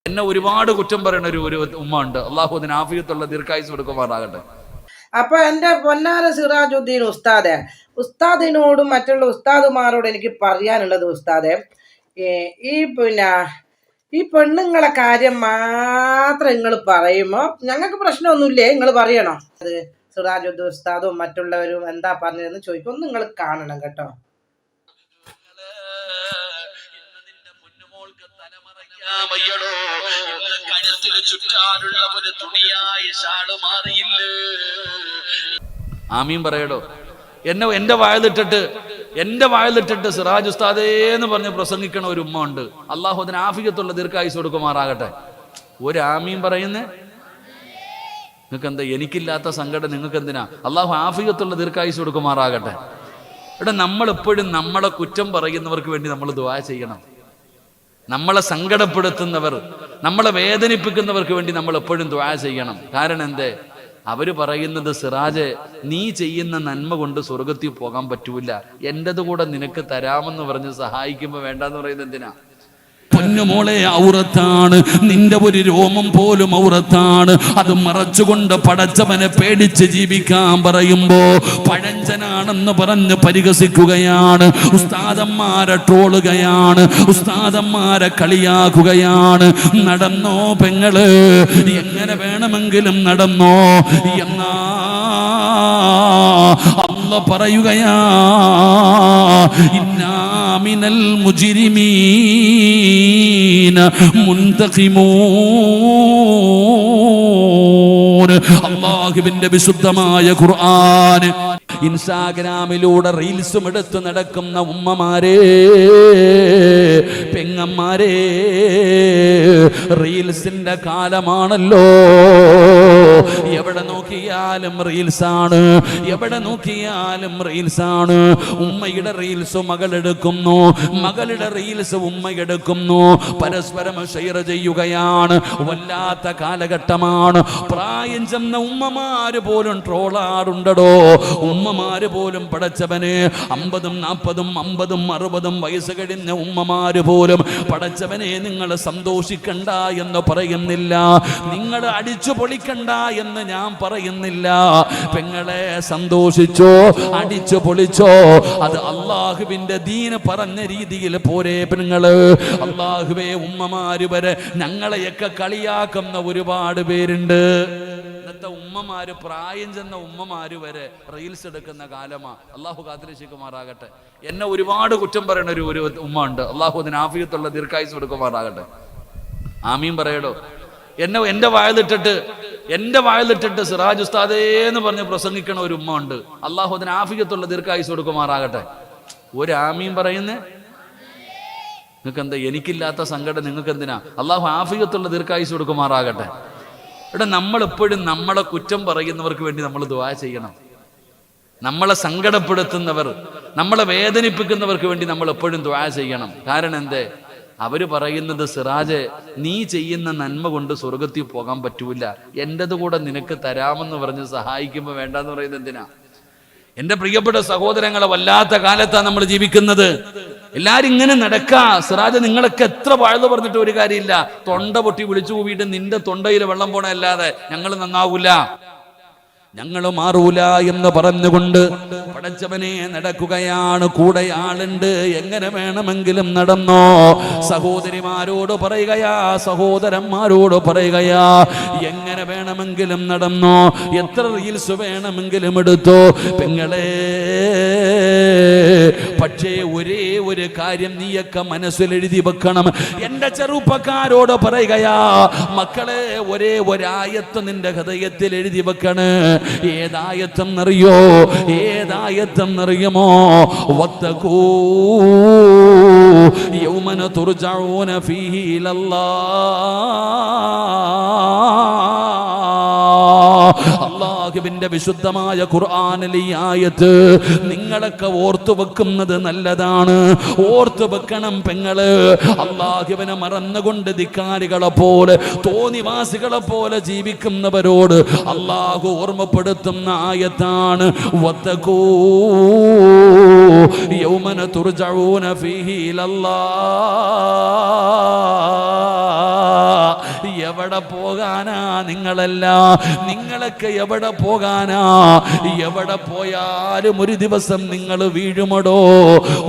എന്നെ ഒരുപാട് കുറ്റം പറയുന്ന ഒരു ഉമ്മ ഉണ്ട്. അള്ളാഹു അതിന് ആഫിയത്തുള്ള ദീർഘായുസ് കൊടുക്കുമാറാകട്ടെ. അപ്പൊ എൻ്റെ പൊന്നാര സിറാജുദ്ദീൻ ഉസ്താദിനോടും മറ്റുള്ള ഉസ്താദുമാരോടും എനിക്ക് പറയാനുള്ളത്, ഉസ്താദെ, ഈ പെണ്ണുങ്ങളെ കാര്യം മാത്രം നിങ്ങൾ പറയുമ്പോൾ ഞങ്ങൾക്ക് പ്രശ്നമൊന്നുമില്ലേ, നിങ്ങൾ പറയണോ? അത് സിറാജുദ്ദീൻ ഉസ്താദും മറ്റുള്ളവരും എന്താ പറഞ്ഞതെന്ന് ചോദിക്കും, നിങ്ങൾ കാണണം കേട്ടോ. ആമീൻ പറയടോ. എന്റെ വായലിട്ടിട്ട് സിറാജ് ഉസ്താദേ എന്ന് പറഞ്ഞ് പ്രസംഗിക്കണ ഒരു ഉമ്മ ഉണ്ട്. അള്ളാഹു അതിന് ആഫിയത്തുള്ള ദീർഘായുസ് കൊടുക്കുമാറാകട്ടെ. ഒരു ആമീൻ പറയുന്നേ. നിങ്ങൾക്ക് എന്താ? എനിക്കില്ലാത്ത സങ്കടം നിങ്ങൾക്ക് എന്തിനാ? അള്ളാഹു ആഫിയത്തുള്ള ദീർഘായുസ് കൊടുക്കുമാറാകട്ടെ. ഇവിടെ നമ്മളെപ്പോഴും നമ്മളെ കുറ്റം പറയുന്നവർക്ക് വേണ്ടി നമ്മൾ ദുആ ചെയ്യണം. നമ്മളെ സങ്കടപ്പെടുത്തുന്നവർ, നമ്മളെ വേദനിപ്പിക്കുന്നവർക്ക് വേണ്ടി നമ്മൾ എപ്പോഴും ദുആ ചെയ്യണം. കാരണം എന്തേ? അവര് പറയുന്നത്, സിറാജ്, നീ ചെയ്യുന്ന നന്മ കൊണ്ട് സ്വർഗത്തിൽ പോകാൻ പറ്റൂല, എന്റേത് കൂടെ നിനക്ക് തരാമെന്ന് പറഞ്ഞ് സഹായിക്കുമ്പോ വേണ്ടെന്ന് പറയുന്നത് എന്തിനാ? പൊന്നുമോളെ, ഔറത്താണ്, നിന്റെ ഒരു രോമം പോലും ഔറത്താണ്. അത് മറച്ചുകൊണ്ട് പടച്ചവനെ പേടിച്ച് ജീവിക്കാൻ പറയുമ്പോ പഴഞ്ചനാണെന്ന് പറഞ്ഞ് പരിഹസിക്കുകയാണ്, ഉസ്താദന്മാരെ ട്രോളുകയാണ്, ഉസ്താദന്മാരെ കളിയാക്കുകയാണ്. നടന്നോ പെങ്ങള്, എങ്ങനെ വേണമെങ്കിലും നടന്നോ എന്നാ അല്ല പറയുകയാ, ഇന്നാ മിനൽ മുജ്രിമീൻ മുൻതഖിമൂൻ. അല്ലാഹുവിന്റെ വിശുദ്ധമായ ഖുർആൻ ഇൻസ്റ്റാഗ്രാമിലൂടെ റീൽസും എടുത്ത് നടക്കുന്ന ഉമ്മമാരെ, പെങ്ങന്മാരെ, റീൽസിന്റെ കാലമാണല്ലോ. എവിടെ നോക്കിയാലും റീൽസാണ്, എവിടെ നോക്കിയാലും റീൽസാണ്. ഉമ്മയുടെ റീൽസ് മകളെടുക്കുന്നു, മകളുടെ റീൽസ് ഉമ്മയെടുക്കുന്നു, പരസ്പരം ഷെയർ ചെയ്യുകയാണ്. വല്ലാത്ത കാലഘട്ടമാണ്. പ്രായം ചെന്ന ഉമ്മമാര് പോലും ട്രോളാറുണ്ടടോ. ഉമ്മമാര് പോലും പടച്ചവന് 50, 40, 50, 60 വയസ്സ് കഴിഞ്ഞ ഉമ്മമാര് പോലും പടച്ചവനെ നിങ്ങൾ സന്തോഷിക്കണ്ട എന്ന് പറയുന്നില്ല, നിങ്ങൾ അടിച്ചു പൊളിക്കണ്ട എന്ന് ഞാൻ പറയുന്നില്ല. പെങ്ങളെ, സന്തോഷിച്ചോ, അടിച്ചു പൊളിച്ചോ, അത് അള്ളാഹുവിന്റെ ദീന് പറഞ്ഞ രീതിയിൽ പോരെ പെങ്ങള്. അള്ളാഹുവേ, ഉമ്മമാര് വരെ ഞങ്ങളെയൊക്കെ കളിയാക്കുന്ന ഒരുപാട് പേരുണ്ട്. ഇന്നത്തെ ഉമ്മമാര്, പ്രായം ചെന്ന ഉമ്മമാര് വരെ റീൽസ് എടുക്കുന്ന കാലമാ. അള്ളാഹു കാത്തിരക്ഷിക്കുമാറാകട്ടെ. എന്നെ ഒരുപാട് കുറ്റം പറയുന്ന ഒരു ഉമ്മ ഉണ്ട്. അള്ളാഹു അതിന് ആഫിയത്തുള്ള ദീർഘായുസ് കൊടുക്കുമാറാകട്ടെ. ആമീൻ പറയടോ. എന്റെ വായലിട്ടിട്ട് സിറാജ് ഉസ്താദേ എന്ന് പറഞ്ഞ് പ്രസംഗിക്കണ ഒരു ഉമ്മ ഉണ്ട്. അള്ളാഹു അതിന് ആഫിയത്തുള്ള ദീർഘായുസ് കൊടുക്കുമാറാകട്ടെ. ഒരു ആമീൻ പറയുന്നേ. നിങ്ങൾക്ക് എന്താ? എനിക്കില്ലാത്ത സങ്കടം നിങ്ങൾക്ക് എന്തിനാ? അള്ളാഹു ആഫിയത്തുള്ള ദീർഘായുസ് കൊടുക്കുമാറാകട്ടെ. ഇവിടെ നമ്മളെപ്പോഴും നമ്മളെ കുറ്റം പറയുന്നവർക്ക് വേണ്ടി നമ്മൾ ദുആ ചെയ്യണം. നമ്മളെ സങ്കടപ്പെടുത്തുന്നവർ, നമ്മളെ വേദനിപ്പിക്കുന്നവർക്ക് വേണ്ടി നമ്മൾ എപ്പോഴും ദുആ ചെയ്യണം. കാരണം എന്തേ? അവര് പറയുന്നത്, സിറാജ്, നീ ചെയ്യുന്ന നന്മ കൊണ്ട് സ്വർഗത്തിൽ പോകാൻ പറ്റൂല, എന്റേത് കൂടെ നിനക്ക് തരാമെന്ന് പറഞ്ഞ് സഹായിക്കുമ്പോ വേണ്ടെന്ന് പറയുന്നത് എന്തിനാ? എന്റെ പ്രിയപ്പെട്ട സഹോദരങ്ങളെ, വല്ലാത്ത കാലത്താണ് നമ്മൾ ജീവിക്കുന്നത്. എല്ലാരും ഇങ്ങനെ നടക്കാ. സിറാജ്, നിങ്ങളൊക്കെ എത്ര വാഴ്ന്നു പറഞ്ഞിട്ട് ഒരു കാര്യമില്ല. തൊണ്ട പൊട്ടി വിളിച്ചു കൂവിയിട്ട് നിന്റെ തൊണ്ടയിൽ വെള്ളം പോണ അല്ലാതെ ഞങ്ങൾ നന്നാവൂല, ഞങ്ങൾ മാറൂല എന്ന് പറഞ്ഞുകൊണ്ട് പടച്ചവനെ നടക്കുകയാണ്. കൂടെ ആളുണ്ട്, എങ്ങനെ വേണമെങ്കിലും നടന്നോ. സഹോദരിമാരോട് പറയുകയാ, സഹോദരന്മാരോട് പറയുകയാ, എങ്ങനെ വേണമെങ്കിലും നടന്നോ, എത്ര റീൽസ് വേണമെങ്കിലും എടുത്തോ പെങ്ങളെ. പക്ഷേ ഒരേ ഒരു കാര്യം നീയൊക്കെ മനസ്സിൽ എഴുതി വെക്കണം. എന്റെ ചെറുപ്പക്കാരോട് പറയുകയാ, മക്കളെ, ഒരേ ഒരായത്ത് നിന്റെ ഹൃദയത്തിൽ എഴുതി വെക്കണേ. ഏതായത്തെന്നറിയോ? ഏതായത്തെന്നറിയുമോ? വത്തഖൂ യൗമന തുർജഊന ഫീഹി ഇലല്ലാഹ്. അല്ലാഹുവിന്റെ വിശുദ്ധമായ ഖുർആനിൽ ഈ ആയത്ത് നിങ്ങളൊക്കെ ഓർത്തു വെക്കുന്നത് നല്ലതാണ്. ഓർത്തു വെക്കണം പെങ്ങള്. അല്ലാഹുവിനെ മറന്നുകൊണ്ട് ധിക്കാരികളെ പോലെ, തോന്നിവാസികളെ പോലെ ജീവിക്കുന്നവരോട് അല്ലാഹു ഓർമ്മപ്പെടുത്തുന്ന ആയത്താണ് വത്തഖൂ യൗമന തുർജഊന ഫീഹി ഇലല്ലാഹ്. എവിടെ പോകാനാ നിങ്ങളൊക്കെ എവിടെ പോകാനാ? എവിടെ പോയാലും ഒരു ദിവസം നിങ്ങൾ വീഴുമടോ.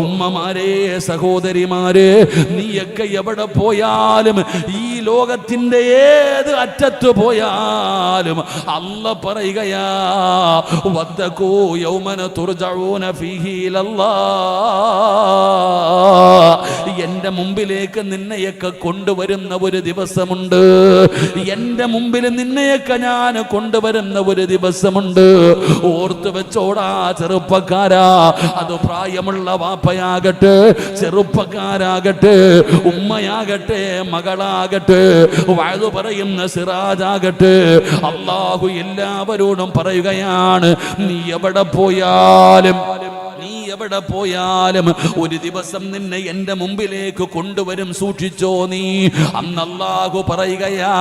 ഉമ്മമാരെ, സഹോദരിമാരെ, നീയൊക്കെ എവിടെ പോയാലും, ഈ ലോകത്തിന്റെ ഏത് അറ്റത്ത് പോയാലും അല്ല പറയുകയാ, വത്തഖൂ യൗമന തുർജഊന ഫീഹി ഇലല്ലാഹ്. എന്റെ മുമ്പിലേക്ക് നിന്നെയൊക്കെ കൊണ്ടുവരുന്ന ഒരു ദിവസമുണ്ട്. എന്റെ മുമ്പിൽ നിന്നെയൊക്കെ ഞാൻ കൊണ്ടുവരുന്ന ഒരു ദിവസമുണ്ട്. ഓർത്തു വെച്ചോടാ ചെറുപ്പക്കാരാ. അത് പ്രായമുള്ള വാപ്പയാകട്ടെ, ചെറുപ്പക്കാരാകട്ടെ, ഉമ്മയാകട്ടെ, മകളാകട്ടെ, വഅദ് പറയുന്ന സിറാജാകട്ടെ, അല്ലാഹു എല്ലാവരോടും പറയുകയാണ്, നീ എവിടെ പോയാലും ഒരു ദിവസം നിന്നെ എന്റെ മുമ്പിലേക്ക് കൊണ്ടുവരും, സൂക്ഷിച്ചോ നീ. അന്ന് അല്ലാഹു പറയുകയാ,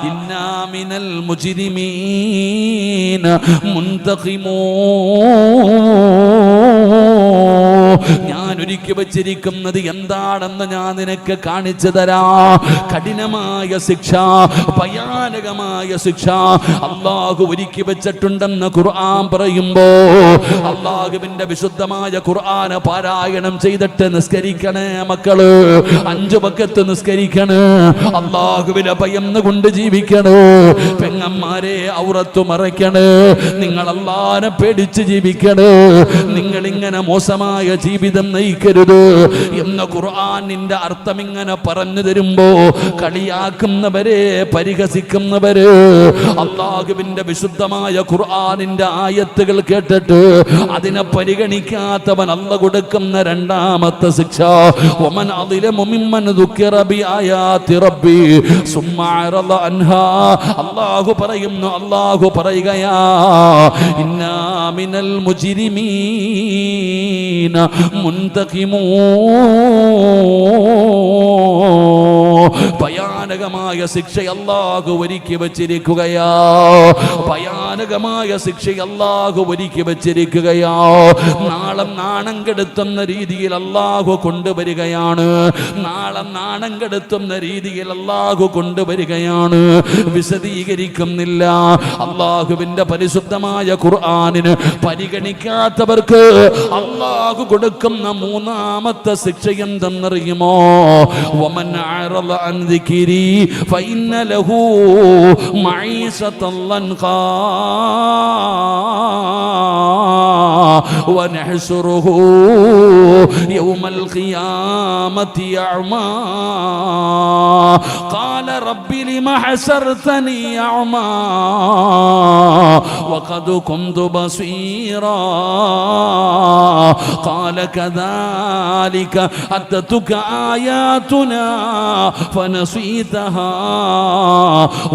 ഇന്നാ മിനൽ മുജ്രിമീന മുൻതഖിമൂൻ. ഞാൻ ഒരുക്കി വച്ചിരിക്കുന്നത് എന്താണെന്ന് ഞാൻ നിനക്ക് കാണിച്ചു തരാം. കഠിനമായ ശിക്ഷ, ഭയാനകമായ ശിക്ഷ അല്ലാഹു ഒരുക്കി വെച്ചിട്ടുണ്ടെന്ന് ഖുർആൻ പറയുമ്പോ, അല്ലാഹുവിന്റെ വിശുദ്ധമായ ഖുർആൻ പാരായണം ചെയ്തിട്ട് നിസ്കരിക്കണേ മക്കള്. 5 വഖത്ത് നിസ്കരിക്കണേ. അല്ലാഹുവിനെ ഭയന്നുകൊണ്ട് ജീവിക്കണേ. പെങ്ങന്മാരെ, ഔറത്ത് മറയ്ക്കണേ. നിങ്ങൾ അല്ലാഹുവിനെ പേടിച്ച് ജീവിക്കണേ. നിങ്ങൾ ഇങ്ങനെ മോശമായ ജീവിതം നയിക്കരുത് എന്ന ഖുർആനിന്റെ അർത്ഥം ഇങ്ങനെ പറഞ്ഞു തരുമ്പോ, കളിയാക്കുന്നവരെ, പരിഹസിക്കുന്നവര് അല്ലാഹുവിന്റെ വിശുദ്ധമായ ഖുർആനിന്റെ ആയത്തുകൾ കേട്ടിട്ട് അതിനെ പരിഗണിക്കാത്തവൻ അല്ല കൊടുക്കുന്ന രണ്ടാമത്തെ ശിക്ഷ, വമൻ അളിലമു മിമ്മൻ ദുക്കിറ ബിആയാതി റബ്ബി സുമ്മ അറള അൻഹാ. അല്ലാഹു പറയുകയാ, ഇന്നാ മിനൽ മുജ്രിമീന മുൻതഖിമൂൻ. ഭയാനകമായ ശിക്ഷ അല്ലാഹു ഒരുക്കി വച്ചിരിക്കുകയാ. ഭയാനകമായ ശിക്ഷ അല്ലാഹു ഒരുക്കി വച്ചിരിക്കുകയാ. നാളെ നാണം കെടുത്തുന്ന രീതിയിൽ അല്ലാഹു കൊണ്ടുവരികയാണ്. നാളെ നാണം കെടുത്തുന്ന രീതിയിൽ അല്ലാഹു കൊണ്ടുവരികയാണ്. വിശദീകരിക്കുന്നില്ല. അല്ലാഹുവിന്റെ പരിശുദ്ധമായ ഖുർആനിന് പരിഗണിക്കാത്തവർക്ക് അല്ലാഹു കൊടുക്കുന്ന മൂന്നാമത്തെ ശിക്ഷ എന്തെന്നറിയുമോ? വമൻ അറള അൻ ദിക്രി ഫഇന്ന ലഹു മഈശതൻ ലൻഖാ വനഹ്ശുറുഹു യൗമൽ ഖിയാമത്തി അഅ്മാ ഖാല റബ്ബി ലിമ ഹസർതനി അഅ്മാ വഖദ് കുന്തു ബസീറാ ഖാല കദാലിക അത്തതുക ആയാതുനാ ഫനസീതഹാ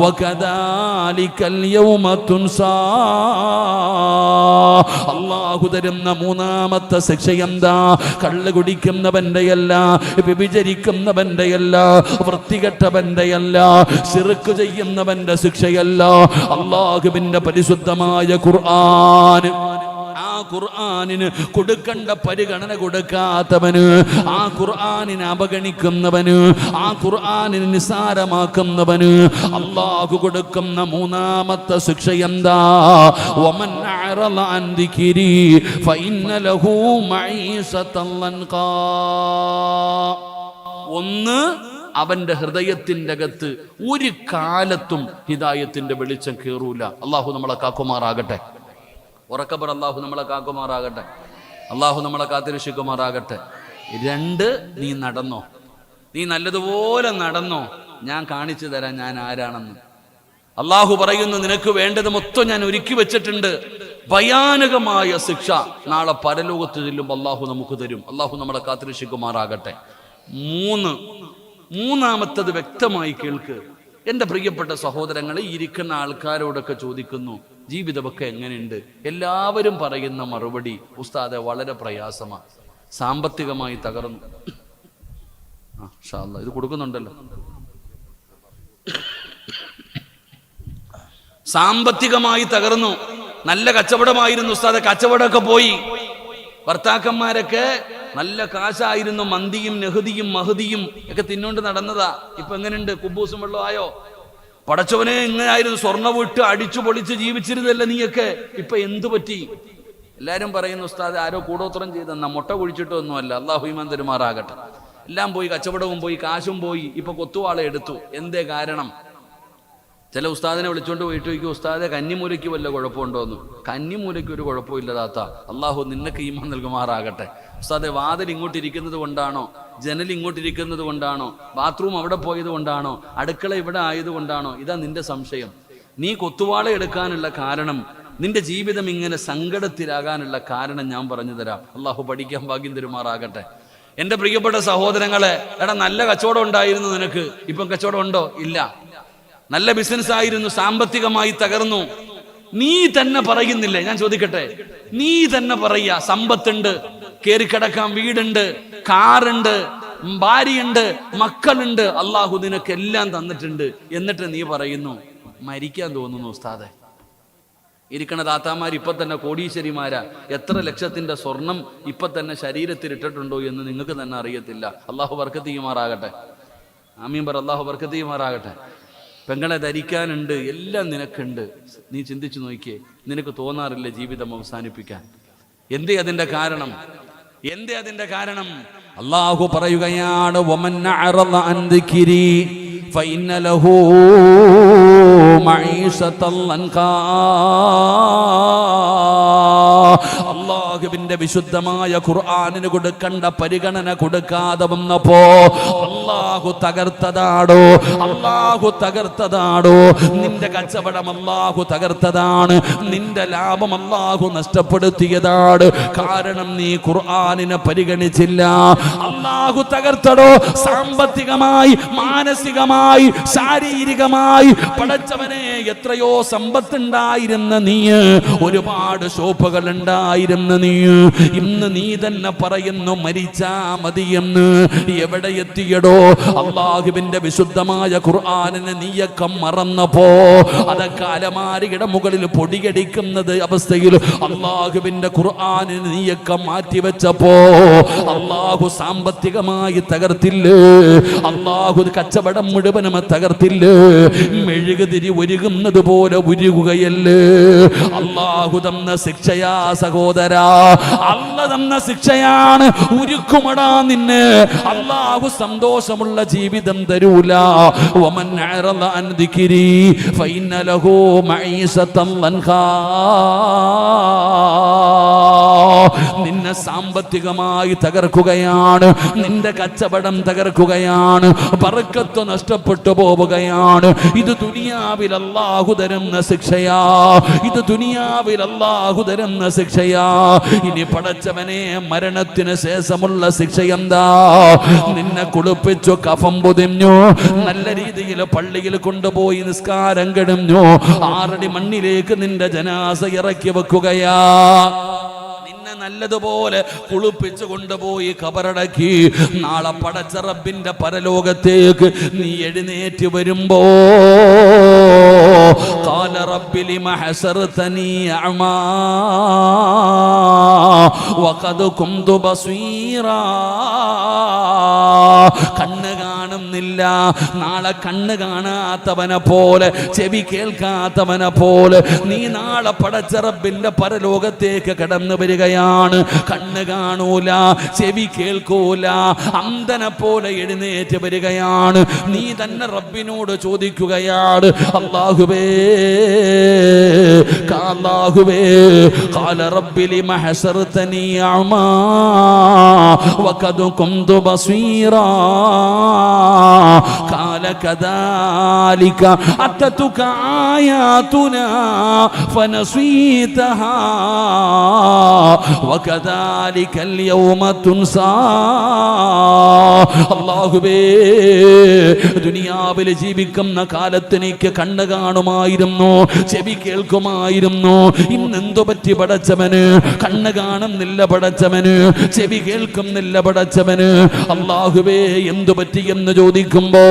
വകദാലികൽ യൗമ തുൻസാ. അല്ലാഹു തരുന്ന മൂന്നാമത്തെ ശിക്ഷ എന്താ? കള്ള് കുടിക്കുന്നവന്റെയല്ല, വ്യഭിചരിക്കുന്നവന്റെയല്ല, വൃത്തികെട്ടവന്റെയല്ല, ശിർക്ക് ചെയ്യുന്നവന്റെ ശിക്ഷയല്ല. അല്ലാഹുവിന്റെ പരിശുദ്ധമായ ഖുർആൻ, ആ ഖുർആനിന് കൊടുക്കേണ്ട പരിഗണന കൊടുക്കാത്തവന്, ആ ഖുർആനിനെ അവഗണിക്കുന്നവന്, ആ ഖുർആനിനെ നിസാരമാക്കുന്നവന് അല്ലാഹു കൊടുക്കുന്ന മൂന്നാമത്തെ ശിക്ഷ എന്താ? വമൻ അറള അൻ ദിക്രി ഫഇന്ന ലഹു മഈശതൻ ലൻഖാ. ഒന്ന്, അവന്റെ ഹൃദയത്തിന്റെ അകത്ത് ഒരു കാലത്തും ഹിദായത്തിന്റെ വെളിച്ചം കേറൂല. അല്ലാഹു നമ്മളെ കാക്കുമാറാകട്ടെ. ഉറക്കപ്പറ, അല്ലാഹു നമ്മളെ കാക്കുമാറാകട്ടെ. അല്ലാഹു നമ്മളെ കാത്തിരക്ഷിക്കുമാറാകട്ടെ. 2, നീ നടന്നോ, നീ നല്ലതുപോലെ നടന്നോ, ഞാൻ കാണിച്ചു തരാം ഞാൻ ആരാണെന്ന്. അല്ലാഹു പറയുന്നു, നിനക്ക് വേണ്ടത് മൊത്തം ഞാൻ ഒരുക്കി വെച്ചിട്ടുണ്ട്. ഭയാനകമായ ശിക്ഷ നാളെ പരലോകത്ത് ചെല്ലുമ്പോൾ അല്ലാഹു നമുക്ക് തരും. അല്ലാഹു നമ്മളെ കാത്തിരക്ഷിക്കുമാറാകട്ടെ. 3, മൂന്നാമത്തത് വ്യക്തമായി കേൾക്ക്. എൻ്റെ പ്രിയപ്പെട്ട സഹോദരങ്ങളെ, ഇരിക്കുന്ന ആൾക്കാരോടൊക്കെ ചോദിക്കുന്നു, ജീവിതമൊക്കെ എങ്ങനെയുണ്ട്? എല്ലാവരും പറയുന്ന മറുപടി, ഉസ്താദെ വളരെ പ്രയാസമാണ്, സാമ്പത്തികമായി തകർന്നു. ഇത് കൊടുക്കുന്നുണ്ടല്ലോ. സാമ്പത്തികമായി തകർന്നു. നല്ല കച്ചവടമായിരുന്നു ഉസ്താദെ, കച്ചവടമൊക്കെ പോയി. ഭർത്താക്കന്മാരൊക്കെ നല്ല കാശായിരുന്നു, മന്തിയും നെഹദിയും മഹദിയും ഒക്കെ തിന്നോണ്ട് നടന്നതാ. ഇപ്പൊ എങ്ങനെയുണ്ട്? കുബൂസും വെള്ളം ആയോ? പടച്ചവനെ എങ്ങനെയായിരുന്നു? സ്വർണ്ണ വിട്ട് അടിച്ചു പൊളിച്ച് ജീവിച്ചിരുന്നല്ലേ നീയൊക്കെ. ഇപ്പൊ എന്തു പറ്റി? എല്ലാരും പറയുന്നു ഉസ്താദ് ആരോ കൂടോത്രം ചെയ്തെന്നാ. മുട്ട കുഴിച്ചിട്ടൊന്നുമല്ല. അള്ളാഹു ഈമാൻ തരുമാറാകട്ടെ. എല്ലാം പോയി, കച്ചവടവും പോയി, കാശും പോയി. ഇപ്പൊ കൊത്തുവാളെ എടുത്തു. എന്തേ കാരണം? ചില ഉസ്താദിനെ വിളിച്ചോണ്ട് പോയിട്ട് ചോദിക്കും, ഉസ്താദെ കന്നിമൂലയ്ക്ക് വല്ല കുഴപ്പമുണ്ടോന്ന്. കന്നിമൂലയ്ക്ക് ഒരു കുഴപ്പമില്ലതാത്ത. അള്ളാഹു നിനക്ക് ഈമാൻ നൽകുമാറാകട്ടെ. ഉസ്താദെ വാതിൽ ഇങ്ങോട്ടിരിക്കുന്നത് കൊണ്ടാണോ, ജനൽ ഇങ്ങോട്ടിരിക്കുന്നത് കൊണ്ടാണോ, ബാത്റൂം അവിടെ പോയത് കൊണ്ടാണോ, അടുക്കള ഇവിടെ ആയതുകൊണ്ടാണോ? ഇതാ നിന്റെ സംശയം. നീ കൊത്തുവാള എടുക്കാനുള്ള കാരണം, നിന്റെ ജീവിതം ഇങ്ങനെ സങ്കടത്തിലാകാനുള്ള കാരണം ഞാൻ പറഞ്ഞു തരാം. അള്ളാഹു പഠിക്കാൻ ഭാഗ്യം തരുമാറാകട്ടെ. എൻ്റെ പ്രിയപ്പെട്ട സഹോദരങ്ങളെ, എടാ നല്ല കച്ചവടം ഉണ്ടായിരുന്നു നിനക്ക്, ഇപ്പം കച്ചവടം ഉണ്ടോ? ഇല്ല. നല്ല ബിസിനസ് ആയിരുന്നു, സാമ്പത്തികമായി തകർന്നു. നീ തന്നെ പറയുന്നില്ലേ? ഞാൻ ചോദിക്കട്ടെ, നീ തന്നെ പറയാ സമ്പത്തുണ്ട്, കേറിക്കിടക്കാൻ വീടുണ്ട്, കാറുണ്ട്, ഭാര്യയുണ്ട്, മക്കളുണ്ട്, അള്ളാഹു നിനക്കെല്ലാം തന്നിട്ടുണ്ട്. എന്നിട്ട് നീ പറയുന്നു മരിക്കാൻ തോന്നുന്നു ഉസ്താദെ. ഇരിക്കണ താത്താമാർ ഇപ്പൊ തന്നെ കോടീശ്വരിമാരാ. എത്ര ലക്ഷത്തിന്റെ സ്വർണം ഇപ്പൊ തന്നെ ശരീരത്തിൽ ഇട്ടിട്ടുണ്ടോ എന്ന് നിങ്ങൾക്ക് തന്നെ അറിയത്തില്ല. അള്ളാഹു ബർക്കത്ത് ചെയ്യുമാറാകട്ടെ. ആമീൻ പറ. അള്ളാഹു ബർക്കത്ത് ചെയ്യുമാറാകട്ടെ. പെങ്ങളെ ധരിക്കാനുണ്ട്, എല്ലാം നിനക്കുണ്ട്. നീ ചിന്തിച്ചു നോക്കിയേ, നിനക്ക് തോന്നാറില്ല ജീവിതം അവസാനിപ്പിക്കാൻ? എന്തേ അതിന്റെ കാരണം? എന്തേ അതിന്റെ കാരണം? അള്ളാഹു പറയുകയാണ്, വമൻ അഅറദ അൻ ദിക്രി ഫഇന്ന ലഹു മഈശതൻ ലൻകാ. അള്ളാഹുവിന്റെ വിശുദ്ധമായ ഖുർആനിന് കൊടുക്കേണ്ട പരിഗണന കൊടുക്കാതെ വന്നപ്പോ അള്ളാഹു തകർത്തതാടോ, അള്ളാഹു തകർത്തതാടോ. നിന്റെ കച്ചവടം അള്ളാഹു തകർത്തതാണ്, നിന്റെ ലാഭം അള്ളാഹു നഷ്ടപ്പെടുത്തിയതാണ്. കാരണം നീ ഖുർആനിനെ പരിഗണിച്ചില്ല. അള്ളാഹു തകർത്തടോ. സാമ്പത്തികമായി, മാനസികമായി, ശാരീരികമായി. പടച്ചവനെ, എത്രയോ സമ്പത്തുണ്ടായിരുന്ന നീ, ഒരുപാട് ഷോപ്പുകൾ ഉണ്ടായിരുന്ന നീ, ഇന്ന് നീ തന്നെ പറയുന്നു മരിച്ചാ മതിയെന്ന്. എവിടെ എത്തിയടോ? അള്ളാഹുവിന്റെ വിശുദ്ധമായ ഖുർആനിനെ നീയൊക്കെ മറന്നപ്പോ, അതൊക്കെ അലമാരിയുടെ മുകളിൽ പൊടിയടിക്കുന്നത് അവസ്ഥയിൽ അള്ളാഹുവിന്റെ ഖുർആനിനെ നീയൊക്കെ മാറ്റിവെച്ചപ്പോ അള്ളാഹു സാമ്പത്തികമായി തകർത്തില്ലേ? അള്ളാഹു കച്ചവടം മുഴുവനും തകർത്തില്ലേ? മെഴുകുതിരി ഉരുകുന്നത് പോലെ ഉരുകുകയല്ലേ? അള്ളാഹു തന്ന ശിക്ഷയാ സഹോദരാ, അല്ലാഹു തന്ന ശിക്ഷയാണ്. ഉരുക്കുമടാ നിന്നെ. അള്ളാഹു സന്തോഷമുള്ള ജീവിതം തരൂല. വമൻ അഅറദ അൻ ദിക്രി ഫഇന്ന ലഹു മഈശതൻ ലൻകാ. നിന്നെ സാമ്പത്തികമായി തകർക്കുകയാണ്, നിന്റെ കച്ചവടം തകർക്കുകയാണ്, ബർക്കത്ത് നഷ്ടപ്പെട്ടു പോവുകയാണ്. ഇത് ദുനിയാവിൽ അല്ലാഹു തരുന്ന ശിക്ഷയാ. ഇത് ദുനിയാവിൽ അല്ലാഹു തരുന്ന ശിക്ഷയാ. ഇനി പടച്ചവനെ, മരണത്തിന് ശേഷമുള്ള ശിക്ഷ എന്താ? നിന്നെ കുളിപ്പിച്ചു, കഫം പൊതിഞ്ഞു, നല്ല രീതിയിൽ പള്ളിയിൽ കൊണ്ടുപോയി നിസ്കാരം കഴിഞ്ഞു, 6 അടി മണ്ണിലേക്ക് നിന്റെ ജനാസ ഇറക്കി വെക്കുകയാ. നല്ലതുപോലെ കുളിപ്പിച്ചു കൊണ്ടുപോയി ഖബറടക്കി. നാളെ പടച്ച റബ്ബിന്റെ പരലോകത്തേക്ക് നീ എഴുന്നേറ്റ് വരുമ്പോ ഖാല റബ്ബി ലിമ ഹസർതനി അഅമാ വഖദ് കുന്തു ബസീറാ. കണ്ണ് കാണുന്നില്ല. നാളെ കണ്ണ് കാണാത്തവനെ പോലെ, ചെവി കേൾക്കാത്തവനെ പോലെ നീ നാളെ പടച്ച റബ്ബിന്റെ പരലോകത്തേക്ക് കടന്നു വരികയാണ്. കണ്ണ് കാണൂല, ചെവി കേൾക്കൂല, അന്ധനെ പോലെ എഴുന്നേറ്റ് വരികയാണ്. നീ തന്നെ റബ്ബിനോട് ചോദിക്കുകയാണ്, അല്ലാഹുവേ, അല്ലാഹുവേ, ഖാല റബ്ബി ലിമ ഹസർതനി അഅമാ വഖദ് കുന്തു ബസീറാ. ഖാല കദാലിക അതതുക ആയാതുനാ ഫനസീതഹാ وكذلك اليوم تنسى. അല്ലാഹുവേ, ദുനിയാവിൽ ജീവിക്കുന്ന കാലത്ത് എനിക്ക് കണ്ണ് കാണുമായിരുന്നു, ചെവി കേൾക്കുമായിരുന്നു. ഇന്നെന്തു പറ്റി പടച്ചവന്? കണ്ണ് കാണുന്നില്ല പടച്ചവന്, ചെവി കേൾക്കുന്നില്ല പടച്ചവന്. അല്ലാഹുവേ, എന്തു പറ്റി എന്ന് ചോദിക്കുമ്പോ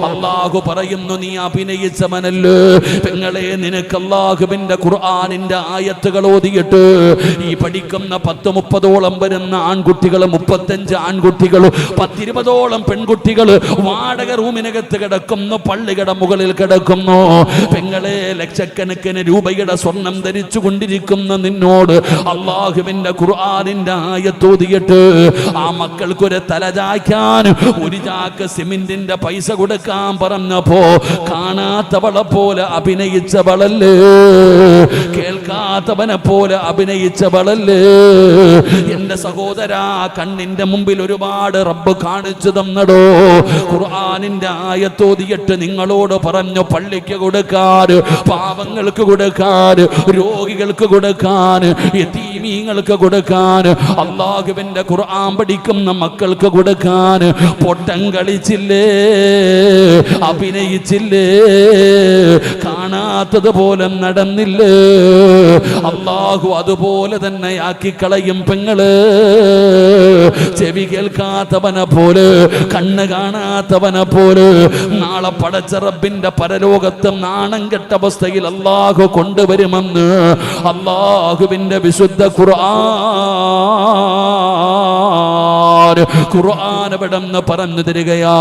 അല്ലാഹു പറയുന്നു നീ അഭിനയിച്ചവനല്ലേ പെങ്ങളെ, നിനക്ക് അല്ലാഹുവിന്റെ ഖുർആനിന്റെ ആയത്തുകൾ ഓതിയിട്ട് ഈ പഠിക്കുന്ന 10-30ഓളം വരുന്ന ആൺകുട്ടികൾ, 35 ആൺകുട്ടികൾ, 10-20ഓളം പെൺകുട്ടികൾ വാടക റൂമിനകത്ത് കിടക്കുന്നു, പള്ളിയുടെ മുകളിൽ കിടക്കുന്നു. പെങ്ങളെ, ലക്ഷക്കണക്കിന് രൂപയുടെ സ്വർണം ധരിച്ചു കൊണ്ടിരിക്കുന്ന നിന്നോട് അല്ലാഹുവിന്റെ ഖുർആനിന്റെ ആയത്തോതിയിട്ട് ആ മക്കൾക്കൊരു തലചായ്ക്കാൻ ഒരു ചാക്ക് സിമെന്റിന്റെ പൈസ കൊടുക്കാൻ പറഞ്ഞപ്പോ കാണാത്തവളെ പോലെ അഭിനയിച്ചവളല്ലേ, കേൾക്കാത്തവനെ പോലെ അഭിനയിച്ചവളല്ലേ. എന്റെ സഹോദരാ, കണ്ണിന്റെ മുമ്പിൽ ഒരുപാട് റബ്ബ് കാണിച്ചു തന്നടോ. ഖുർആനിന്റെ ആയത്തോതിയിട്ട് നിങ്ങളോട് പറഞ്ഞു പള്ളിക്ക് കൊടുക്കാൻ, പാവങ്ങൾക്ക് കൊടുക്കാൻ, രോഗികൾക്ക് കൊടുക്കാൻ, യതീമീങ്ങൾക്ക് കൊടുക്കാൻ, അല്ലാഹുവിന്റെ ഖുർആൻ പഠിക്കുന്ന മക്കൾക്ക് കൊടുക്കാൻ. പൊട്ടം കളിച്ചില്ലേ, അഭിനയിച്ചില്ലേ, കാണാത്തതുപോലെ നടന്നില്ലേ. അല്ലാഹു അതുപോലെ തന്നെ ആക്കിക്കളയും പെങ്ങള്. ചെവി കേൾക്കാത്തവനെ പോലെ, കണ്ണ് കാണാത്തവനെ പോലെ നാളെ പടച്ച റബ്ബിന്റെ പരലോകത്ത് നാണം കെട്ട അവസ്ഥയിൽ അല്ലാഹു കൊണ്ടുവരുമെന്ന് അല്ലാഹുവിന്റെ വിശുദ്ധ ഖുർആൻ ഇവിടെന്ന് പറഞ്ഞു തരികയാ.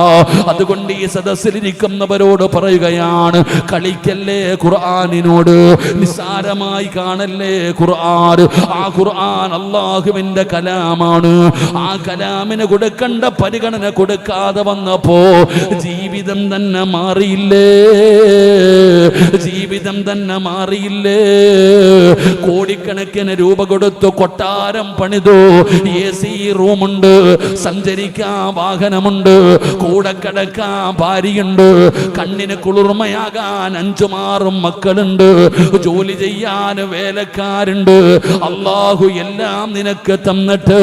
അതുകൊണ്ട് ഈ സദസ്സിലിരിക്കുന്നവരോട് പറയുകയാണ്, കളിക്കല്ലേ ഖുർആനിനോട്, നിസ്സാരമായി കാണല്ലേ ഖുർആൻ. ആ ഖുർആൻ അല്ലാഹുവിന്റെ കലാമാണ്. ആ കലാമിന് കൊടുക്കേണ്ട പരിഗണന കൊടുക്കാതെ വന്നപ്പോ ജീവിതം തന്നെ മാറിയില്ലേ, ജീവിതം തന്നെ മാറിയില്ലേ. കോടിക്കണക്കിന് രൂപ കൊടുത്തു കൊട്ടാരം പണിതു, AC റൂമുണ്ട്, സഞ്ചരിക്കാൻ വാഹനമുണ്ട്, കൂടെ കിടക്കാൻ ഭാര്യയുണ്ട്, കണ്ണിന് കുളിർമയാകാൻ 5-6 മക്കളുണ്ട്, ജോലി ചെയ്യാൻ വേലക്കാരുണ്ട്. അല്ലാഹു എല്ലാം നിനക്ക് തന്നിട്ട്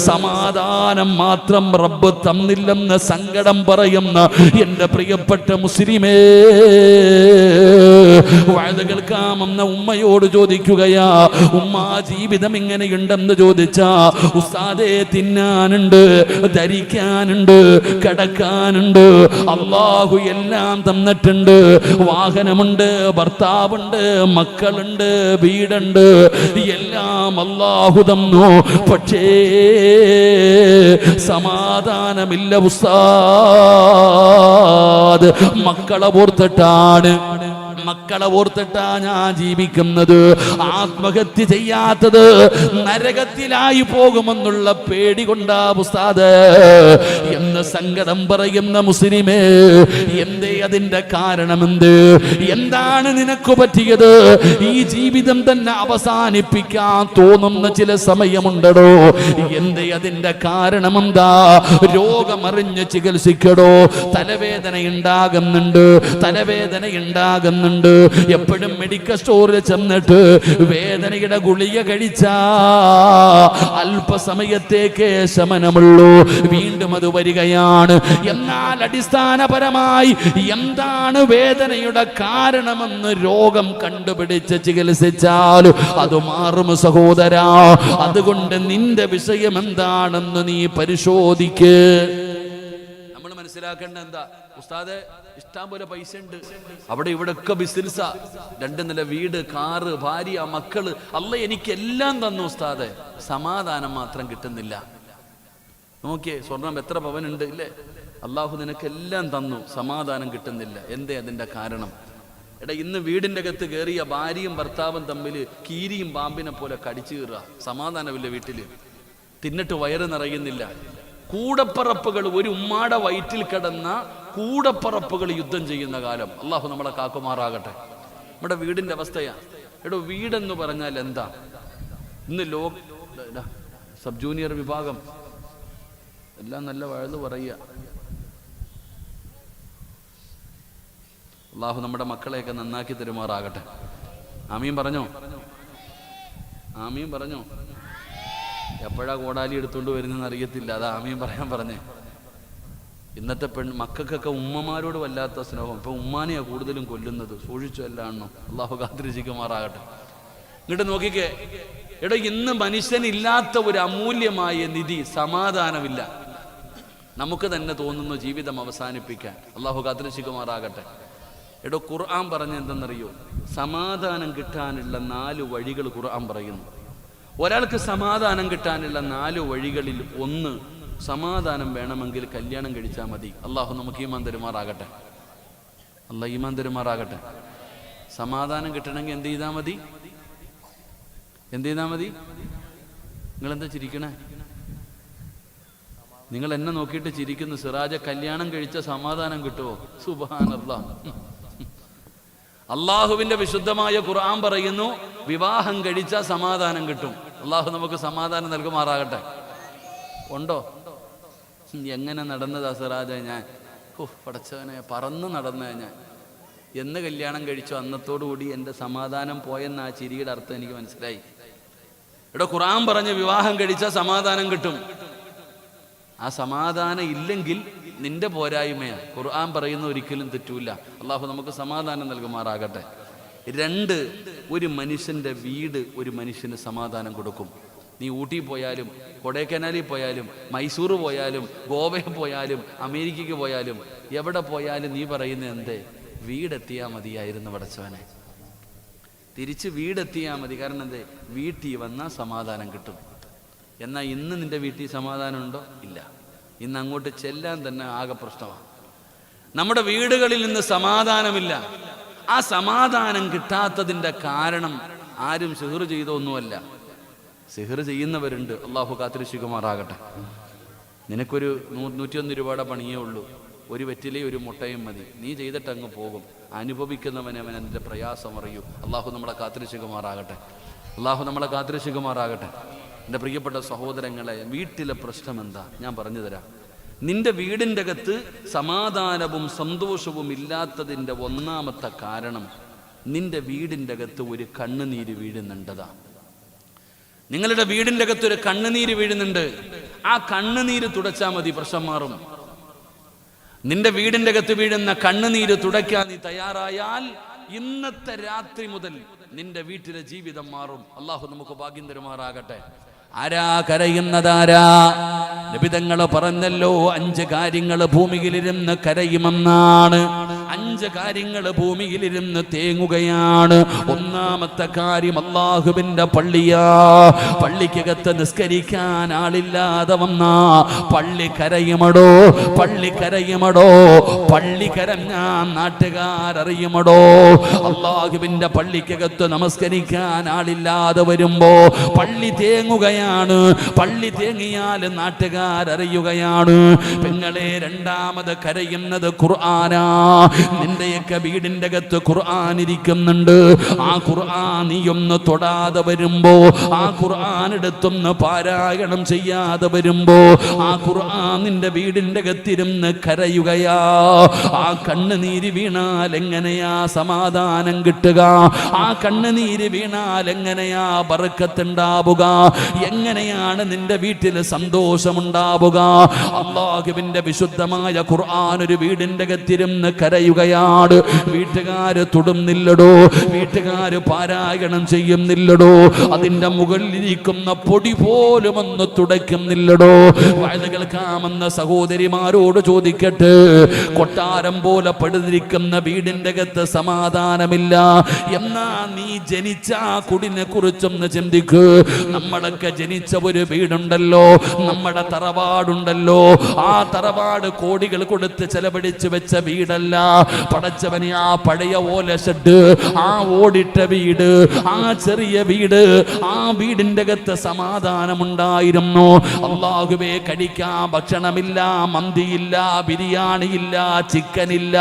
സമാധാനം മാത്രം റബ്ബ് തന്നില്ലെന്ന് സങ്കടം പറയുന്ന എന്റെ പ്രിയപ്പെട്ട മുസ്ലിമേ, വഅദ കേൾക്കാമെന്ന ഉമ്മയോട് ചോദിക്കുകയാ, ഉമ്മ ജീവിതം ഇങ്ങനെയുണ്ടെന്ന് ചോദിച്ചാ, ഉസ്താദേ തിന്നാനുണ്ട്, ധരിക്കാനുണ്ട്, കിടക്കാനുണ്ട്, അല്ലാഹു എല്ലാം തന്നിട്ടുണ്ട്. വാഹനമുണ്ട്, ഭർത്താവുണ്ട്, മക്കളുണ്ട്, വീടുണ്ട്, എല്ലാം അല്ലാഹു തന്നു. പക്ഷേ സമാധാനമില്ല ഉസ്താദ്. മക്കളെ ഓർത്തിട്ടാ ഞാൻ ജീവിക്കുന്നത്. ആത്മഹത്യ ചെയ്യാത്തത് നരകത്തിലായി പോകുമെന്നുള്ള പേടി കൊണ്ടാ ഉസ്താദ് എന്ന് സങ്കടം പറയുന്ന മുസ്ലിമേ, എന്തേ അതിന്റെ കാരണമെന്ത്? എന്താണ് നിനക്ക് പറ്റിയത്? ഈ ജീവിതം തന്നെ അവസാനിപ്പിക്കാൻ തോന്നുന്ന ചില സമയമുണ്ടോ? എന്തേ അതിന്റെ കാരണമെന്താ? രോഗമറിഞ്ഞ് ചികിത്സിക്കടോ. തലവേദന ഉണ്ടാകുന്നുണ്ട്. എപ്പോഴും മെഡിക്കൽ സ്റ്റോറിൽ ചെന്നിട്ട് വേദനയുടെ ഗുളിക കഴിച്ചാ അല്പസമയത്തേക്ക് ശമനമുള്ളൂ, വീണ്ടും അത് വരികയാണ്. എന്നാൽ അടിസ്ഥാനപരമായി എന്താണ് വേദനയുടെ കാരണമെന്ന് രോഗം കണ്ടുപിടിച്ച് ചികിത്സിച്ചാൽ അത് മാറും സഹോദരാ. അതുകൊണ്ട് നിന്റെ വിഷയം എന്താണെന്ന് നീ പരിശോധിക്ക്. നമ്മൾ മനസ്സിലാക്കേണ്ട എന്താ? ഉസ്താദെ ഇഷ്ടം പോലെ പൈസ ഉണ്ട്, അവിടെ ഇവിടെ ഒക്കെ ബിസിനസ്സാ, 2 നില വീട്, കാറ്, ഭാര്യ, മക്കള്, അല്ല എനിക്കെല്ലാം തന്നു ഉസ്താദെ, സമാധാനം മാത്രം കിട്ടുന്നില്ല. നോക്കിയേ, സ്വർണം എത്ര പവനുണ്ട് ഇല്ലേ? അള്ളാഹു നിനക്കെല്ലാം തന്നു, സമാധാനം കിട്ടുന്നില്ല. എന്തേ അതിന്റെ കാരണം? എടാ, ഇന്ന് വീടിന്റെ അകത്ത് കയറിയ ഭാര്യയും ഭർത്താവും തമ്മിൽ കീരിയും പാമ്പിനെ പോലെ കടിച്ചു കീറുക, സമാധാനമില്ല വീട്ടില്, തിന്നിട്ട് വയറ് നിറയുന്നില്ല. കൂടപ്പറപ്പുകൾ, ഒരു ഉമ്മാടെ വയറ്റിൽ കിടന്ന കൂടപ്പറപ്പുകൾ യുദ്ധം ചെയ്യുന്ന കാലം. അള്ളാഹു നമ്മളെ കാക്കുമാറാകട്ടെ. നമ്മുടെ വീടിന്റെ അവസ്ഥയാ. എടോ, വീടെന്ന് പറഞ്ഞാൽ എന്താ? ഇന്ന് സബ് ജൂനിയർ വിഭാഗം എല്ലാം നല്ല വഴുത് പറയുക. അള്ളാഹു നമ്മുടെ മക്കളെയൊക്കെ നന്നാക്കി തരുമാറാകട്ടെ. ആമീൻ പറഞ്ഞോ? ആമീൻ പറഞ്ഞോ? എപ്പോഴാ കോടാലി എടുത്തുകൊണ്ട് വരുന്നതെന്ന് അറിയത്തില്ല, അതാ ആമീൻ പറയാൻ പറഞ്ഞേ. ഇന്നത്തെ മക്കൾക്കൊക്കെ ഉമ്മമാരോട് വല്ലാത്ത സ്നേഹം. ഇപ്പൊ ഉമ്മാനെയാ കൂടുതലും കൊല്ലുന്നത്. സൂക്ഷിച്ചു എല്ലാണോ? അള്ളാഹു കാത്തിരിക്കുമാറാകട്ടെ. ഇങ്ങോട്ട് നോക്കിക്കേ. എടോ, ഇന്ന് മനുഷ്യനില്ലാത്ത ഒരു അമൂല്യമായ നിധി സമാധാനമില്ല. നമുക്ക് തന്നെ തോന്നുന്നു ജീവിതം അവസാനിപ്പിക്കാൻ. അള്ളാഹു കാത്തുരക്ഷിക്കുമാറാകട്ടെ. എടോ, ഖുർആൻ പറഞ്ഞ എന്തെന്നറിയോ? സമാധാനം കിട്ടാനുള്ള 4 വഴികൾ ഖുർആൻ പറയുന്നു. ഒരാൾക്ക് സമാധാനം കിട്ടാനുള്ള 4 വഴികളിൽ ഒന്ന്, സമാധാനം വേണമെങ്കിൽ കല്യാണം കഴിച്ചാൽ മതി. അള്ളാഹു നമുക്ക് ഈമാൻ തരുമാറാകട്ടെ. അള്ളാഹ് ഈമാൻ തരുമാറാകട്ടെ. സമാധാനം കിട്ടണമെങ്കിൽ എന്ത് ചെയ്താൽ മതി? എന്ത് ചെയ്താൽ മതി? നിങ്ങളെന്താ ചിരിക്കണേ? നിങ്ങൾ എന്നെ നോക്കിയിട്ട് ചിരിക്കുന്നു. സിറാജ, കല്യാണം കഴിച്ച സമാധാനം കിട്ടുമോ? സുബ്ഹാനല്ലാഹ്. അള്ളാഹുവിന്റെ വിശുദ്ധമായ ഖുർആൻ പറയുന്നു, വിവാഹം കഴിച്ചാൽ സമാധാനം കിട്ടും. അള്ളാഹു നമുക്ക് സമാധാനം നൽകുമാറാകട്ടെ. ഉണ്ടോ? എങ്ങനെ നടന്നതാ സിറാജ? ഞാൻ പടച്ചവനെ, പറന്ന് നടന്ന ഞാൻ എന്ന് കല്യാണം കഴിച്ചു അന്നത്തോടുകൂടി എൻ്റെ സമാധാനം പോയെന്ന് ആ ചിരിയുടെ അർത്ഥം എനിക്ക് മനസ്സിലായി. ഇവിടെ ഖുർആൻ പറഞ്ഞ് വിവാഹം കഴിച്ചാൽ സമാധാനം കിട്ടും. ആ സമാധാനം ഇല്ലെങ്കിൽ നിന്റെ പോരായ്മയാണ്. ഖുർആൻ പറയുന്ന ഒരിക്കലും തെറ്റൂല. അള്ളാഹു നമുക്ക് സമാധാനം നൽകുമാറാകട്ടെ. 2, ഒരു മനുഷ്യൻ്റെ വീട് ഒരു മനുഷ്യന് സമാധാനം കൊടുക്കും. നീ ഊട്ടി പോയാലും കൊടൈക്കനാലിൽ പോയാലും മൈസൂർ പോയാലും ഗോവയിൽ പോയാലും അമേരിക്കയ്ക്ക് പോയാലും എവിടെ പോയാലും നീ പറയുന്നത് എന്തേ? വീടെത്തിയാൽ മതിയായിരുന്നു പടച്ചവനെ. തിരിച്ച് വീടെത്തിയാൽ മതി. കാരണം എന്തേ? വീട്ടിൽ വന്നാൽ സമാധാനം കിട്ടും. എന്നാൽ ഇന്ന് നിന്റെ വീട്ടിൽ സമാധാനം ഉണ്ടോ? ഇല്ല. ഇന്ന് അങ്ങോട്ട് ചെല്ലാൻ തന്നെ ആകെ പ്രശ്നമാണ്. നമ്മുടെ വീടുകളിൽ നിന്ന് സമാധാനമില്ല. ആ സമാധാനം കിട്ടാത്തതിൻ്റെ കാരണം ആരും സിഹ്ർ ചെയ്തൊന്നുമല്ല. സിഹ്ർ ചെയ്യുന്നവരുണ്ട്. അള്ളാഹു കാത്തുരക്ഷിക്കുമാറാകട്ടെ. നിനക്കൊരു 101 രൂപയുടെ പണിയേ ഉള്ളൂ. ഒരു വെറ്റിലയും ഒരു മുട്ടയും മതി. നീ ചെയ്തിട്ട് അങ്ങ് പോകും. അനുഭവിക്കുന്നവനെ അവൻ എൻ്റെ പ്രയാസം അറിയൂ. അള്ളാഹു നമ്മളെ കാത്തുരക്ഷിക്കുമാറാകട്ടെ. അള്ളാഹു നമ്മളെ കാത്തുരക്ഷിക്കുമാറാകട്ടെ. എൻ്റെ പ്രിയപ്പെട്ട സഹോദരങ്ങളെ, വീട്ടിലെ പ്രശ്നം എന്താ? ഞാൻ പറഞ്ഞു തരാം. നിന്റെ വീടിൻ്റെ അകത്ത് സമാധാനവും സന്തോഷവും ഇല്ലാത്തതിൻ്റെ ഒന്നാമത്തെ കാരണം നിന്റെ വീടിൻ്റെ അകത്ത് ഒരു കണ്ണുനീര് വീഴുന്നുണ്ടതാ. നിങ്ങളുടെ വീടിൻ്റെ അകത്ത് ഒരു കണ്ണുനീര് വീഴുന്നുണ്ട്. ആ കണ്ണുനീര് തുടച്ചാൽ മതി, പ്രശ്നം മാറും. നിന്റെ വീടിൻ്റെ അകത്ത് വീഴുന്ന കണ്ണുനീര് തുടയ്ക്കാൻ നീ തയ്യാറായാൽ ഇന്നത്തെ രാത്രി മുതൽ നിന്റെ വീട്ടിലെ ജീവിതം മാറും. അള്ളാഹു നമുക്ക് ഭാഗ്യം തരുമാറാകട്ടെ. ആരാ കരയുന്നതാരാ? നബിതങ്ങള് പറഞ്ഞല്ലോ, 5 കാര്യങ്ങൾ ഭൂമിയിലിരുന്ന് കരയുമെന്നാണ്. 5 കാര്യങ്ങൾ ഭൂമിയിലിരുന്ന് തേങ്ങുകയാണ്. ഒന്നാമത്തെ കാര്യം അള്ളാഹുവിന്റെ പള്ളിയാ. പള്ളിക്കകത്ത് നിസ്കരിക്കാൻ ആളില്ലാതെ വന്നാ പള്ളി കരയുമടോ, പള്ളി കരയുമടോ. പള്ളി കരഞ്ഞാൻ നാട്ടുകാരറിയുമടോ. അള്ളാഹുവിന്റെ പള്ളിക്കകത്ത് നമസ്കരിക്കാൻ ആളില്ലാതെ വരുമ്പോ പള്ളി തേങ്ങുകയാണ്. പള്ളി തേങ്ങിയാൽ നാട്ടുകാരറിയുകയാണ്. പെങ്ങളെ, രണ്ടാമത് കരയുന്നത് ഖുർആനാ. നിന്റെയൊക്കെ വീടിന്റെ അകത്ത് ഖുർആൻ ഇരിക്കുന്നുണ്ട്. ആ ഖുർആൻ നീയൊന്ന് തൊടാതെ വരുമ്പോ, ആ ഖുർആൻ എടുത്തൊന്ന് പാരായണം ചെയ്യാതെ വരുമ്പോ, ആ ഖുർആൻ നിന്റെ വീടിന്റെ അകത്തിരുന്ന് കരയുകയാ. ആ കണ്ണുനീര് വീണാൽ എങ്ങനെയാ സമാധാനം കിട്ടുക? ആ കണ്ണുനീര് വീണാൽ എങ്ങനെയാ ബർക്കത്തുണ്ടാവുക? എങ്ങനെയാണ് നിന്റെ വീട്ടിൽ സന്തോഷമുണ്ടാവുക? അല്ലാഹുവിന്റെ വിശുദ്ധമായ ഖുർആൻ ഒരു വീടിന്റെ അകത്തിരുന്ന് കരയുകയാണ്. വീട്ടുകാര് തൊടുന്നില്ലടോ, വീട്ടുകാര് പാരായണം ചെയ്യുന്നില്ലടോ, അതിന്റെ മുകളിലിരിക്കുന്ന പൊടി പോലും ഒന്ന് തുടയ്ക്കുന്നില്ലടോ. വയത് കേൾക്കാമെന്ന സഹോദരിമാരോട് ചോദിക്കട്ടെ, കൊട്ടാരം പോലെ പടുതിരിക്കുന്ന വീടിന്റെ അകത്ത് സമാധാനമില്ല. എന്നാ നീ ജനിച്ച കുടിനെ കുറിച്ചൊന്ന് ചിന്തിക്ക്. നമ്മളൊക്കെ ജനിച്ച ഒരു വീടുണ്ടല്ലോ, നമ്മുടെ തറവാടുണ്ടല്ലോ. ആ തറവാട് കോടികൾ കൊടുത്ത് ചെലവഴിച്ച് വെച്ച വീടല്ല. പടച്ചവനെ, ആ പഴയ ഓല ഷെഡ്, ആ ഓടിട്ട വീട്, ആ ചെറിയ വീട്, ആ വീടിന്റെ അകത്ത് സമാധാനമുണ്ടായിരുന്നു. അല്ലാഹുവേ, കഴിക്കാൻ ഭക്ഷണമില്ല, മന്തിയില്ല, ബിരിയാണിയില്ല, ചിക്കനില്ല,